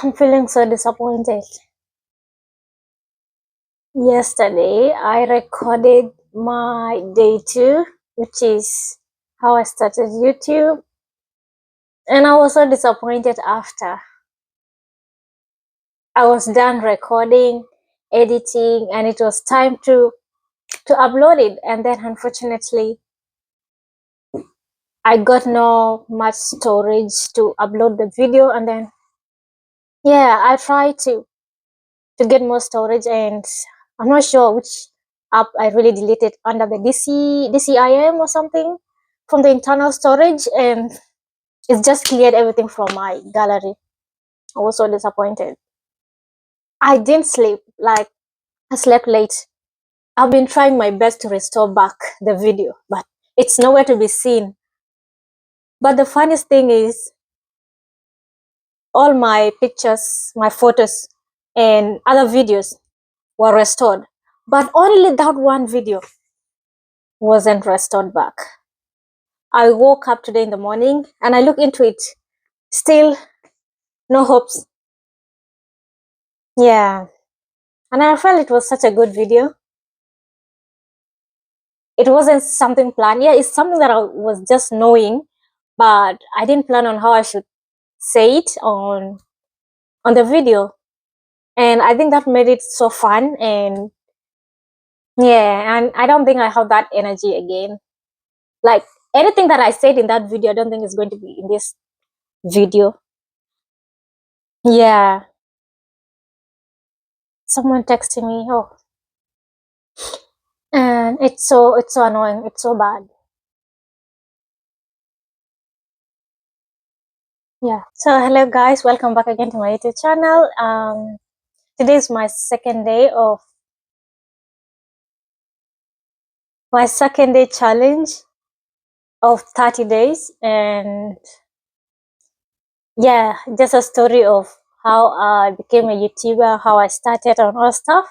I'm feeling so disappointed. Yesterday, I recorded my day two, which is how I started YouTube, and I was so disappointed after. I was done recording, editing, and it was time to upload it. And then, unfortunately, I got no much storage to upload the video. And then, yeah, I tried to get more storage, and I'm not sure which app I really deleted under the DCIM or something from the internal storage, and it's just cleared everything from my gallery. I was so disappointed. I didn't sleep, like I slept late. I've been trying my best to restore back the video, but it's nowhere to be seen. But the funniest thing is all my pictures, my photos, and other videos were restored, but only that one video wasn't restored back. I woke up today in the morning and I look into it. Still no hopes. Yeah. And I felt it was such a good video. It wasn't something planned. Yeah, it's something that I was just knowing, but I didn't plan on how I should say it on the video. And I think that made it so fun, and yeah, and I don't think I have that energy again. Like anything that I said in that video, I don't think is going to be in this video. Yeah. Someone texting me. Oh, and it's so annoying. It's so bad. Yeah. So hello guys, welcome back again to my YouTube channel. Today is my second day challenge of 30 days, and yeah, just a story of how I became a YouTuber, how I started and all stuff.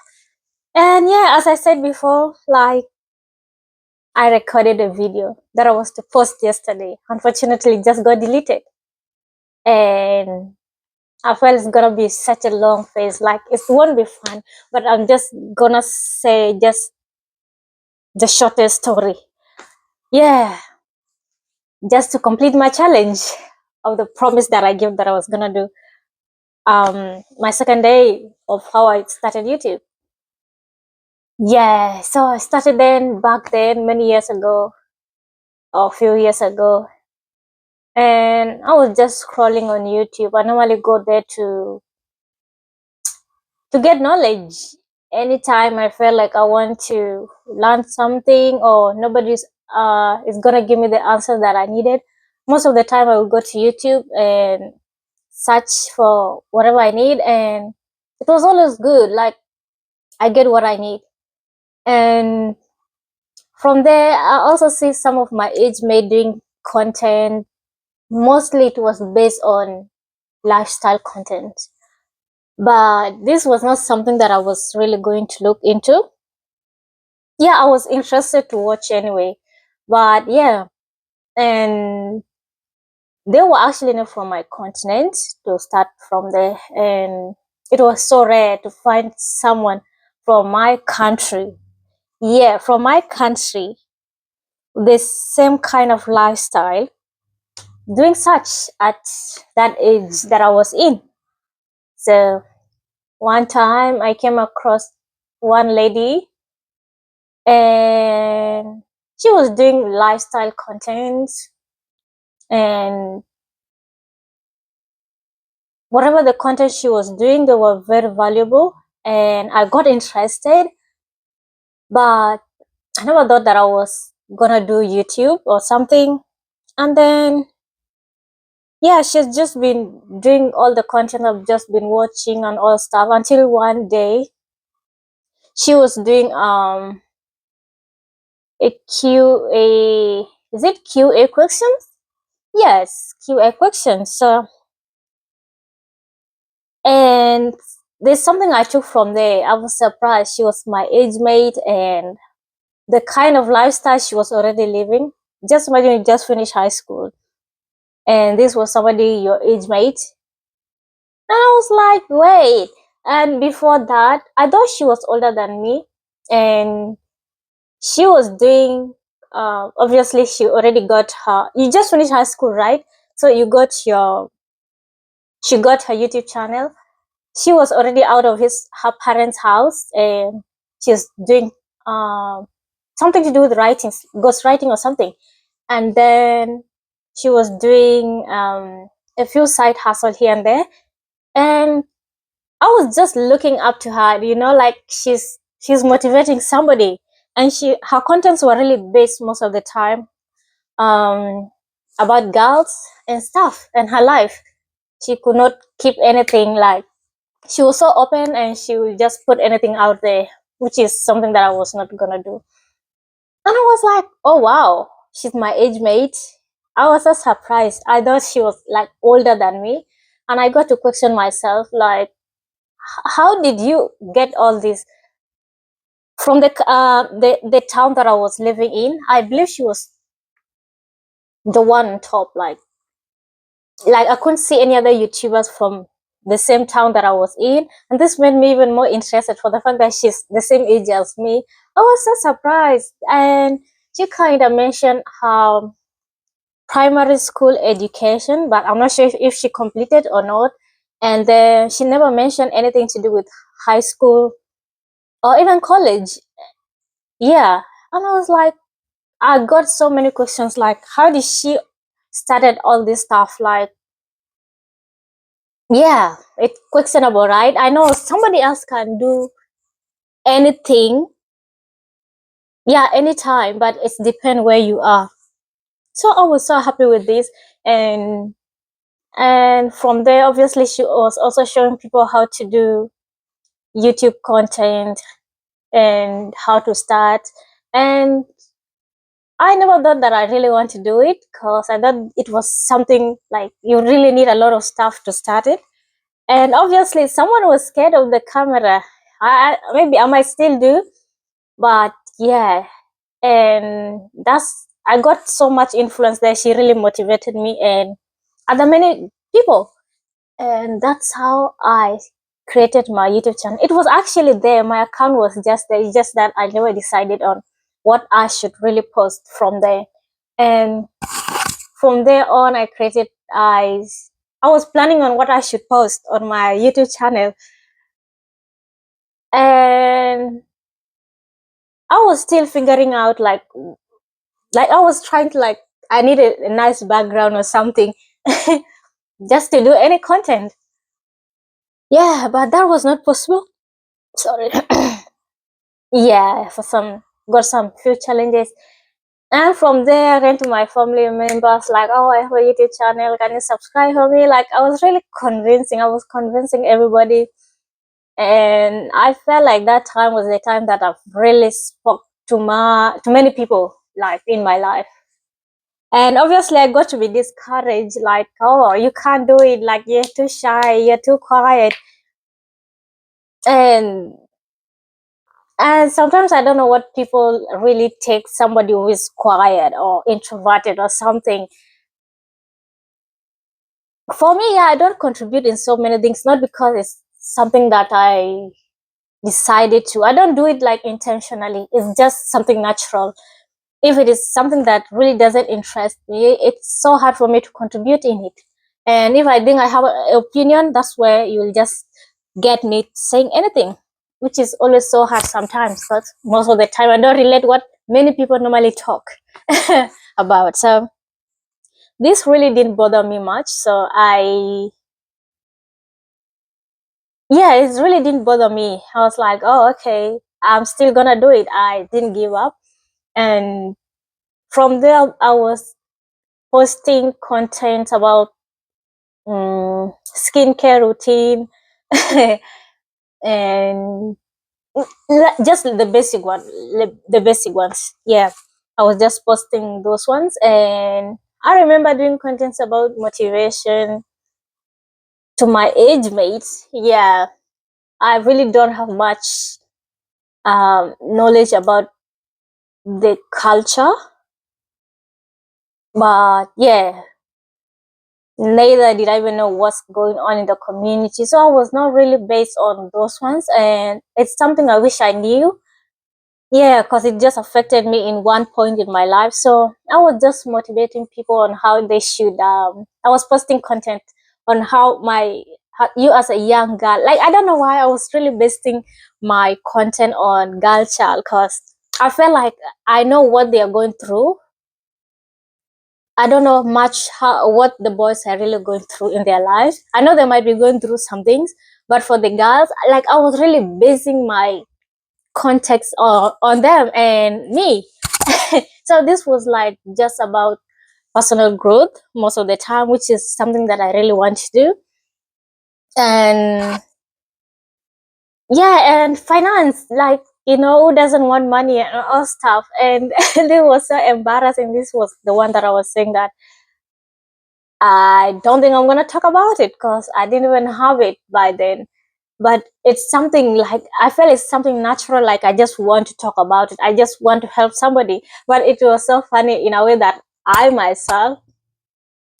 And yeah, as I said before, like I recorded a video that I was to post yesterday. Unfortunately, it just got deleted. And I felt it's gonna be such a long phase. Like it won't be fun, but I'm just gonna say just the shortest story. Yeah, just to complete my challenge of the promise that I gave that I was gonna do. My second day of how I started YouTube. Yeah, so I started back then many years ago, or a few years ago, and I was just scrolling on YouTube. I normally go there to get knowledge. Anytime I feel like I want to learn something or nobody's is gonna give me the answer that I needed, most of the time I will go to YouTube and search for whatever I need, and it was always good. Like I get what I need, and from there I also see some of my age mate doing content. Mostly it was based on lifestyle content, but this was not something that I was really going to look into. Yeah, I was interested to watch anyway, but yeah, and they were actually not from my continent to start from there, and it was so rare to find someone from my country. Yeah, from my country, the same kind of lifestyle, doing such at that age that I was in. So one time I came across one lady, and she was doing lifestyle content, and whatever the content she was doing, they were very valuable, and I got interested, but I never thought that I was gonna do YouTube or something. And then yeah, she's just been doing all the content I've just been watching and all stuff, until one day she was doing a QA, is it QA questions? Yes, QA questions. So, and there's something I took from there. I was surprised. She was my age mate, and the kind of lifestyle she was already living. Just imagine you just finished high school, and this was somebody your age mate. And I was like, wait. And before that, I thought she was older than me. And she was doing, obviously, she already got her, you just finished high school, right? So she got her YouTube channel. She was already out of her parents' house, and she's doing um, something to do with writing, ghost writing or something. And then she was doing a few side hustle here and there. And I was just looking up to her, like she's motivating somebody, and her contents were really based most of the time um about girls and stuff and her life. She could not keep anything, like she was so open, and she would just put anything out there, which is something that I was not gonna do. And I was like, oh wow, she's my age mate. I was so surprised. I thought she was like older than me, and I got to question myself, like, how did you get all this from the town that I was living in? I believe she was the one on top. Like I couldn't see any other YouTubers from the same town that I was in, and this made me even more interested for the fact that she's the same age as me. I was so surprised, and she kind of mentioned how primary school education, but I'm not sure if she completed or not. And then she never mentioned anything to do with high school or even college. Yeah. And I was like, I got so many questions, like, how did she started all this stuff? Like, yeah, it's questionable, right? I know somebody else can do anything, yeah, anytime, but it's depend where you are. So I was so happy with this. And from there, obviously, she was also showing people how to do YouTube content and how to start. And I never thought that I really want to do it, because I thought it was something like you really need a lot of stuff to start it. And obviously, someone was scared of the camera. Maybe I might still do, but yeah. And I got so much influence there. She really motivated me and other many people. And that's how I created my YouTube channel. It was actually there. My account was just there. It's just that I never decided on what I should really post from there. And from there on, I was planning on what I should post on my YouTube channel. And I was still figuring out, like I was trying to, like, I needed a nice background or something just to do any content. Yeah, but that was not possible. Sorry. Yeah, got some few challenges. And from there, I went to my family members, like, oh, I have a YouTube channel, can you subscribe for me? Like, I was really convincing, I was convincing everybody. And I felt like that time was the time that I've really spoke to many people, like, in my life. And obviously, I got to be discouraged, like, oh, you can't do it, like, you're too shy, you're too quiet. And sometimes I don't know what people really take somebody who is quiet or introverted or something. For me, yeah, I don't contribute in so many things, not because it's something that I decided to. I don't do it like intentionally. It's just something natural. If it is something that really doesn't interest me, it's so hard for me to contribute in it. And if I think I have an opinion, that's where you will just get me saying anything, which is always so hard sometimes, because most of the time I don't relate what many people normally talk about. So this really didn't bother me much. So yeah, it really didn't bother me. I was like, oh, okay, I'm still gonna do it. I didn't give up. And from there, I was posting content about skincare routine and just the basic the basic ones. Yeah, I was just posting those ones. And I remember doing contents about motivation to my age mates. Yeah, I really don't have much knowledge about the culture, but yeah, Neither did I even know what's going on in the community. So I was not really based on those ones, and it's something I wish I knew. Yeah, because it just affected me in one point in my life. So I was just motivating people on how they should. I was posting content on how you as a young girl. Like, I don't know why I was really basing my content on girl child, because I felt like I know what they are going through. I don't know much what the boys are really going through in their lives. I know they might be going through some things, but for the girls, like, I was really basing my context on them and me. So this was like just about personal growth most of the time, which is something that I really want to do. And yeah, and finance, like, who doesn't want money and all stuff. And it was so embarrassing. This was the one that I was saying that I don't think I'm gonna talk about it because I didn't even have it by then. But it's something like I felt it's something natural, like I just want to talk about it. I just want to help somebody. But it was so funny in a way that I myself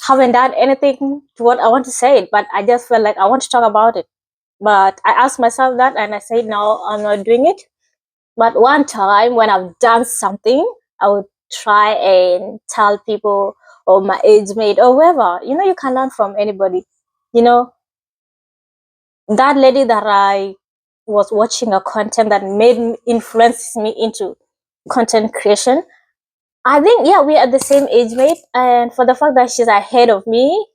haven't done anything to what I want to say it, but I just felt like I want to talk about it. But I asked myself that and I said no, I'm not doing it. But one time when I've done something, I would try and tell people or my age mate or whoever. You can learn from anybody. You know, that lady that I was watching a content that made me influences me into content creation. I think, yeah, we are the same age mate, and for the fact that she's ahead of me,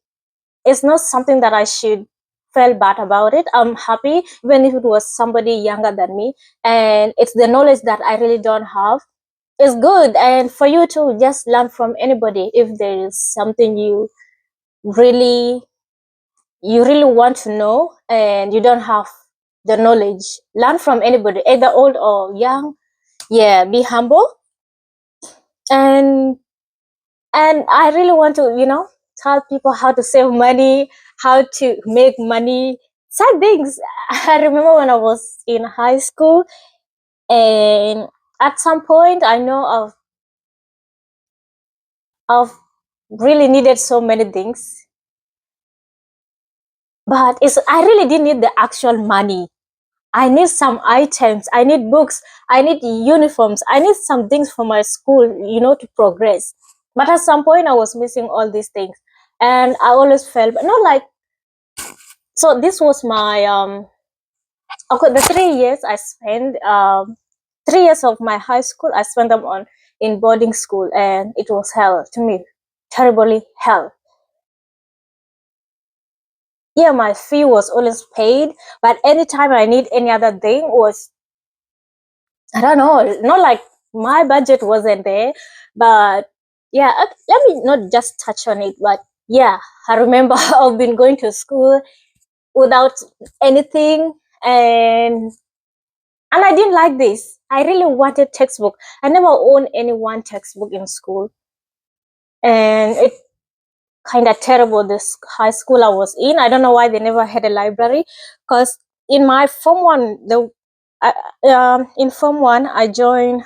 it's not something that I should feel bad about it. I'm happy, even if it was somebody younger than me, and it's the knowledge that I really don't have. It's good, and for you to just learn from anybody if there is something really you really want to know and you don't have the knowledge. Learn from anybody, either old or young. Yeah, be humble, and I really want to tell people how to save money, how to make money, sad things. I remember when I was in high school, and at some point I know I've really needed so many things, but I really didn't need the actual money. I need some items, I need books, I need uniforms, I need some things for my school, to progress. But at some point I was missing all these things, and I always felt, but not like, so this was my okay, the 3 years I spent, 3 years of my high school I spent them on in boarding school, and it was hell to me, terribly hell. Yeah, my fee was always paid, but anytime I need any other thing was, I don't know, not like my budget wasn't there. But yeah, let me not just touch on it, but yeah, I remember I've been going to school without anything, and I didn't like this. I really wanted textbook. I never owned any one textbook in school, and it kind of terrible. This high school I was in, I don't know why they never had a library, because in my form one, in form one I joined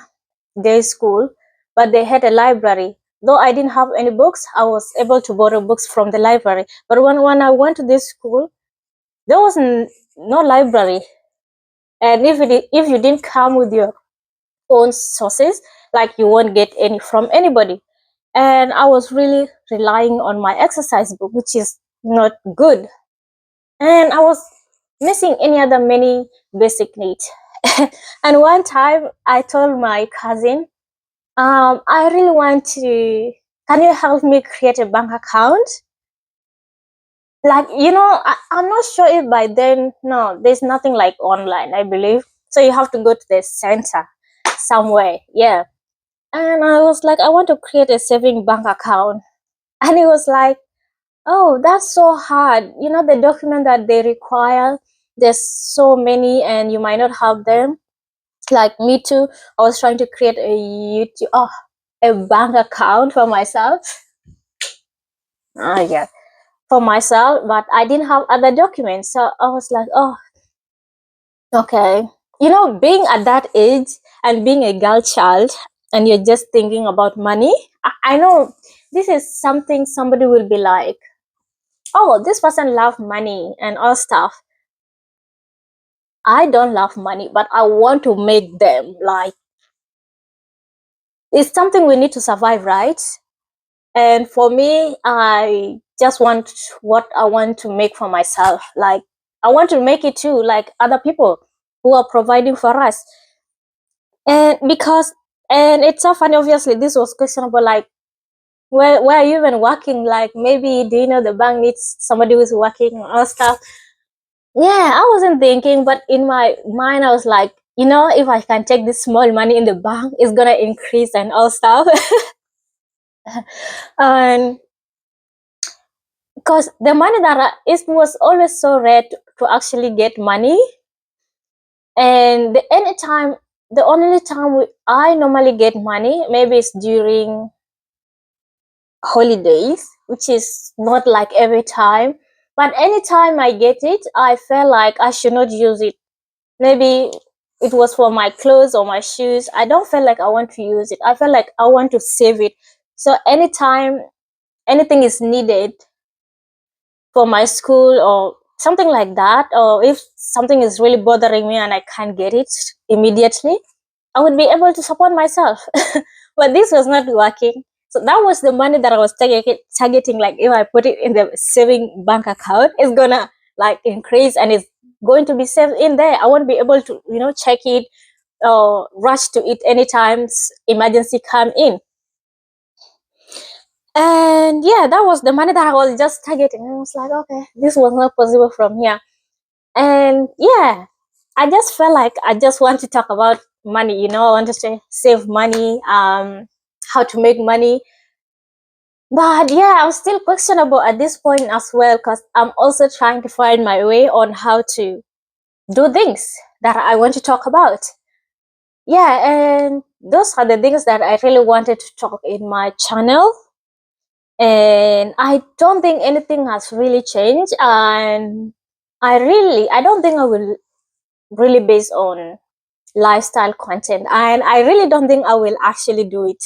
day school, but they had a library. Though I didn't have any books, I was able to borrow books from the library. But when I went to this school, there was no library, and if you didn't come with your own sources, like, you won't get any from anybody. And I was really relying on my exercise book, which is not good, and I was missing any other many basic needs. And one time I told my cousin, I really want to, can you help me create a bank account? Like, I'm not sure if by then, no, there's nothing like online, I believe. So you have to go to the center somewhere. Yeah. And I was like, I want to create a saving bank account. And he was like, oh, that's so hard. The document that they require, there's so many and you might not have them. Like me too. I was trying to create a bank account for myself. Yeah, for myself, but I didn't have other documents. So I was like, oh, okay. Being at that age and being a girl child, and you're just thinking about money. I know this is something somebody will be like, oh, this person love money and all stuff. I don't love money, but I want to make them like, it's something we need to survive, right? And for me, I just want what I want to make for myself. Like, I want to make it too, like other people who are providing for us. And because, and it's so funny, obviously, this was questionable. Like, where are you even working? Like, maybe, do you know the bank needs somebody who's working or stuff? Yeah, I wasn't thinking, but in my mind, I was like, if I can take this small money in the bank, it's gonna increase and all stuff. And because the money that it was always so rare to actually get money, and the only time I normally get money, maybe it's during holidays, which is not like every time. But anytime I get it, I felt like I should not use it. Maybe it was for my clothes or my shoes. I don't feel like I want to use it. I feel like I want to save it. So anytime anything is needed for my school or something like that, or if something is really bothering me and I can't get it immediately, I would be able to support myself. But this was not working. So that was the money that I was targeting. Like, if I put it in the saving bank account, it's gonna like increase and it's going to be saved in there. I won't be able to, check it or rush to it anytime emergency come in. And yeah, that was the money that I was just targeting. And I was like, okay, this was not possible from here. And yeah, I just felt like I just want to talk about money. I want to say save money, how to make money. But yeah, I'm still questionable at this point as well, because I'm also trying to find my way on how to do things that I want to talk about. Yeah, and those are the things that I really wanted to talk in my channel. And I don't think anything has really changed. And I don't think I will really base on lifestyle content. And I really don't think I will actually do it.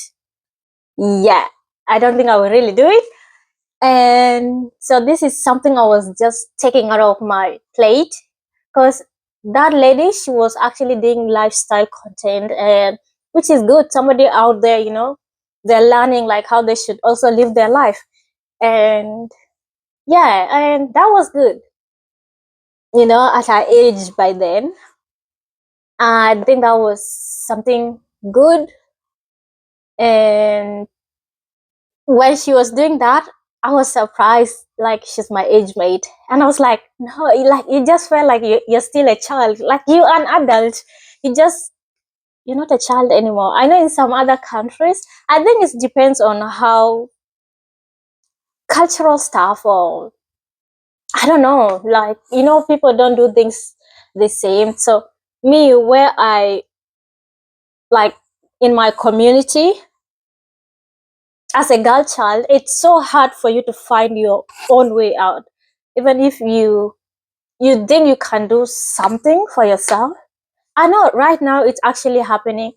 Yeah, I don't think I will really do it. And so this is something I was just taking out of my plate, because that lady, she was actually doing lifestyle content, and which is good. Somebody out there, they're learning like how they should also live their life. And yeah, and that was good. At her age by then, I think that was something good. And when she was doing that, I was surprised, like she's my age mate. And I was like, no, like you just felt like you're still a child, like you're an adult. You're not a child anymore. I know in some other countries, I think it depends on how cultural stuff, or I don't know, like, people don't do things the same. So me, where I, like, in my community, as a girl child, it's so hard for you to find your own way out. Even if you think you can do something for yourself. I know right now it's actually happening,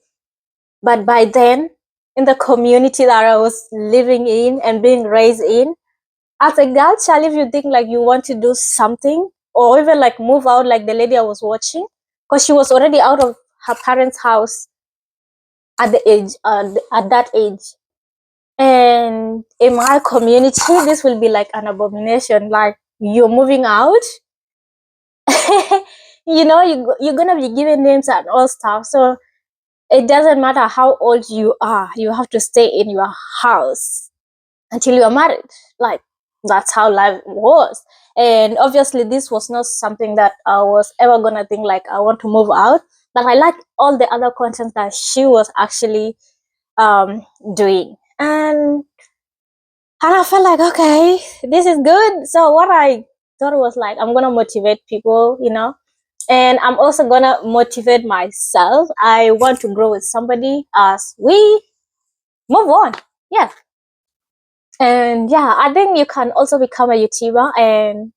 but by then, in the community that I was living in and being raised in, as a girl child, if you think like you want to do something or even like move out, like the lady I was watching, because she was already out of her parents' house at the age at that age. And in my community, this will be like an abomination. Like, you're moving out, you're gonna be given names and all stuff. So it doesn't matter how old you are, you have to stay in your house until you're married. Like, that's how life was. And obviously, this was not something that I was ever gonna think like I want to move out. But I like all the other content that she was actually doing. And I felt like, okay, this is good. So what I thought was like, I'm gonna motivate people, and I'm also gonna motivate myself. I want to grow with somebody as we move on. Yeah. And yeah, I think you can also become a YouTuber. And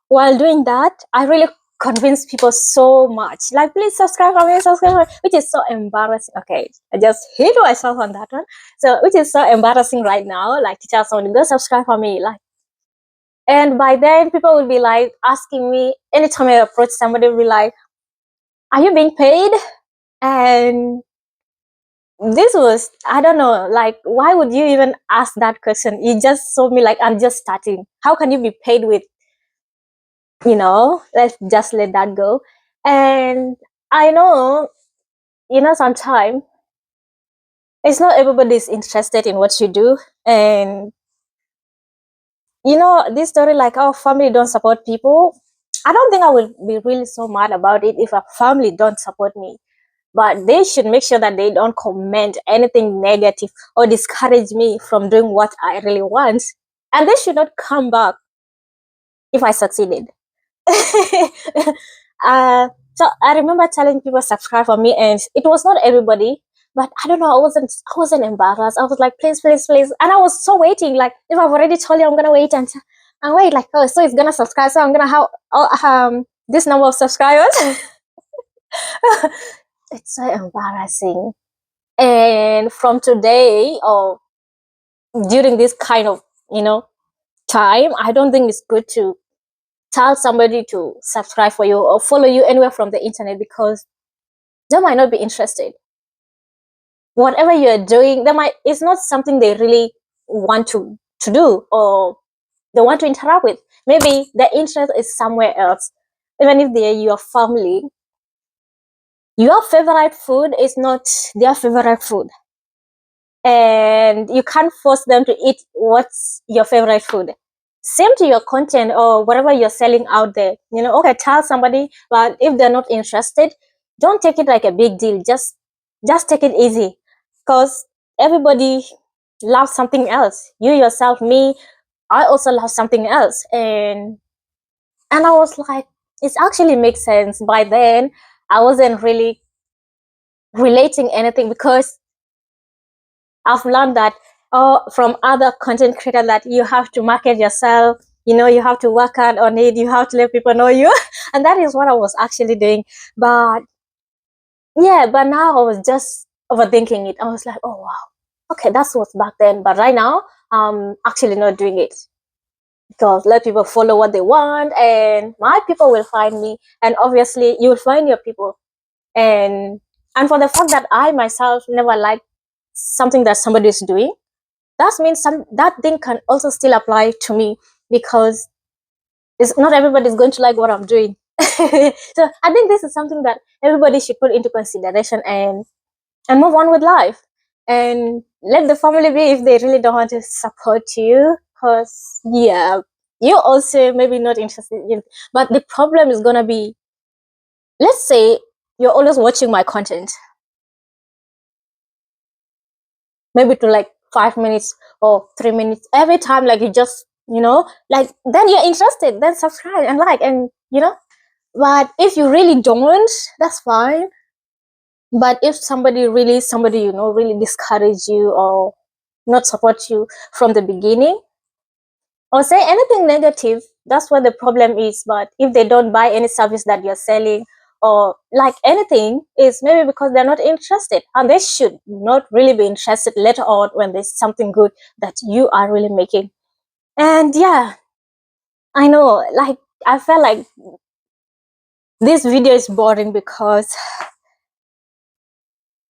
while doing that, I really convince people so much. Like, please subscribe for me, which is so embarrassing. Okay, I just hit myself on that one. So, which is so embarrassing right now. Like, to tell someone, go subscribe for me. Like, And by then, people will be like asking me, anytime I approach somebody, will be like, are you being paid? And this was, I don't know, like, why would you even ask that question? You just saw me like I'm just starting. How can you be paid with, let's just let that go. And I know, sometimes it's not everybody's interested in what you do. And, this story, like, our family don't support people. I don't think I would be really so mad about it if a family don't support me. But they should make sure that they don't comment anything negative or discourage me from doing what I really want. And they should not come back if I succeeded. So I remember telling people subscribe for me, and it was not everybody. But I don't know, I wasn't embarrassed. I was like, please, please, please. And I was so waiting. Like, if I've already told you I'm gonna wait and wait, like, oh, so it's gonna subscribe, so I'm gonna have this number of subscribers. It's so embarrassing. And from today, or during this kind of, time, I don't think it's good to tell somebody to subscribe for you or follow you anywhere from the internet, because they might not be interested. Whatever you're doing, it's not something they really want to do, or they want to interact with. Maybe their interest is somewhere else. Even if they're your family, your favorite food is not their favorite food. And you can't force them to eat what's your favorite food. Same to your content or whatever you're selling out there. Okay, tell somebody, but if they're not interested, don't take it like a big deal. Just take it easy, because everybody loves something else. You yourself, me, I also love something else. And I was like, it actually makes sense. By then, I wasn't really relating anything, because I've learned that from other content creators, that you have to market yourself. You have to work hard on it. You have to let people know you, and that is what I was actually doing. But yeah, but now I was just overthinking it. I was like, oh wow, okay, that's what's back then. But right now, I'm actually not doing it, because let people follow what they want, and my people will find me, and obviously you will find your people. And for the fact that I myself never liked something that somebody is doing, that means that thing can also still apply to me, because it's not everybody's going to like what I'm doing. So I think this is something that everybody should put into consideration, and move on with life, and let the family be if they really don't want to support you, because yeah, you also maybe not interested in. But the problem is gonna be, let's say you're always watching my content, maybe to like 5 minutes or 3 minutes every time, like you just, like, then you're interested, then subscribe and like, and but if you really don't, that's fine. But if somebody really discourage you or not support you from the beginning, or say anything negative, that's what the problem is. But if they don't buy any service that you're selling, or like anything, is maybe because they're not interested, and they should not really be interested later on when there's something good that you are really making. And yeah, I know, like, I felt like this video is boring, because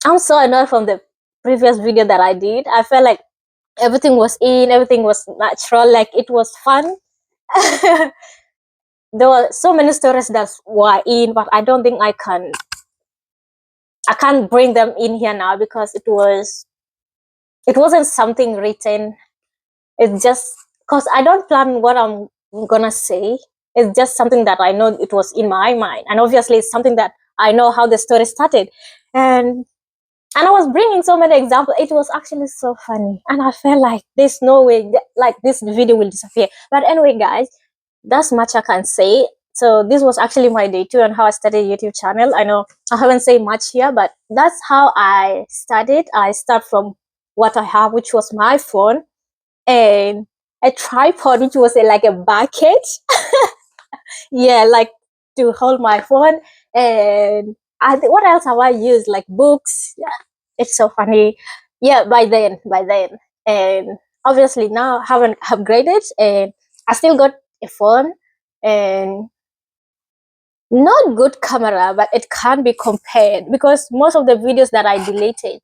I'm so annoyed from the previous video that I did. I felt like everything was natural, like it was fun. There were so many stories that were in, but I don't think I can't bring them in here now, because it wasn't something written. It's just because I don't plan what I'm gonna say. It's just something that I know it was in my mind, and obviously it's something that I know how the story started. And I was bringing so many examples. It was actually so funny, and I felt like there's no way like this video will disappear. But anyway, guys, that's much I can say. So this was actually my day 2 on how I started a YouTube channel. I know I haven't said much here, but that's how I started. I start from what I have, which was my phone, and a tripod, which was like a bucket. Yeah, like to hold my phone. And what else have I used? Like books. Yeah, it's so funny. Yeah, by then, and obviously now I haven't upgraded, and I still got a phone and not good camera, but it can't be compared because most of the videos that I deleted,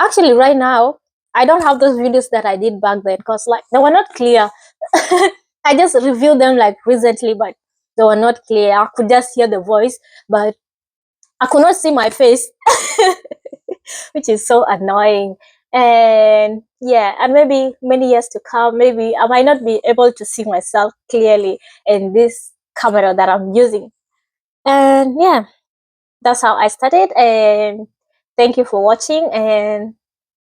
actually right now, I don't have those videos that I did back then because like they were not clear. I just reviewed them like recently, but they were not clear. I could just hear the voice, but I could not see my face, which is so annoying. And yeah, and maybe many years to come, maybe I might not be able to see myself clearly in this camera that I'm using. And yeah, that's how I started. And thank you for watching. And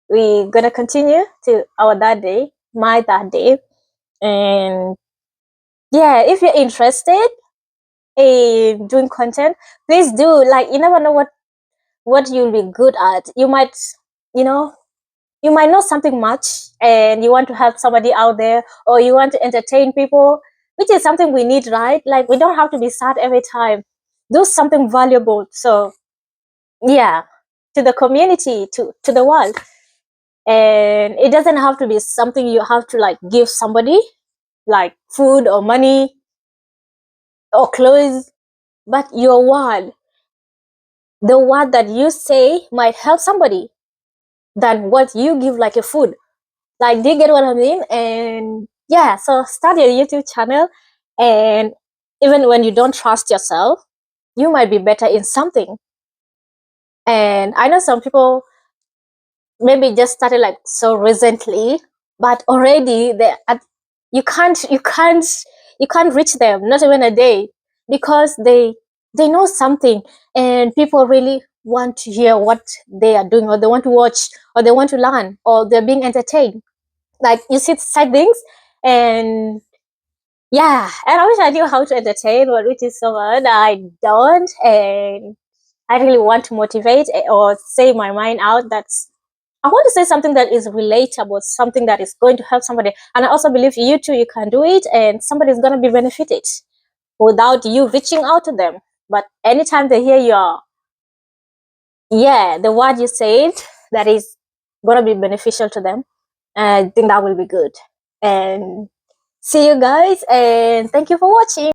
we're gonna continue to our that day, my that day. And yeah, if you're interested in doing content, please do. Like, you never know what you'll be good at. You might, you know, you might know something much and you want to help somebody out there, or you want to entertain people, which is something we need, right? Like, we don't have to be sad every time. Do something valuable. So yeah, to the community, to the world. And it doesn't have to be something you have to like give somebody, like food or money or clothes, but your word, the word that you say might help somebody than what you give like a food. Like, do you get what I mean? And yeah, so start your YouTube channel, and even when you don't trust yourself, you might be better in something. And I know some people maybe just started like so recently, but already they you can't you can't you can't reach them, not even a day, because they know something, and people really want to hear what they are doing, or they want to watch, or they want to learn, or they're being entertained. Like, you see side things, and yeah, and I wish I knew how to entertain, but which is so hard. I don't, and I really want to motivate or say my mind out. I want to say something that is relatable, something that is going to help somebody. And I also believe you too, you can do it, and somebody's going to be benefited without you reaching out to them. But anytime they hear the word you said, that is going to be beneficial to them, I think that will be good. And see you guys, and thank you for watching.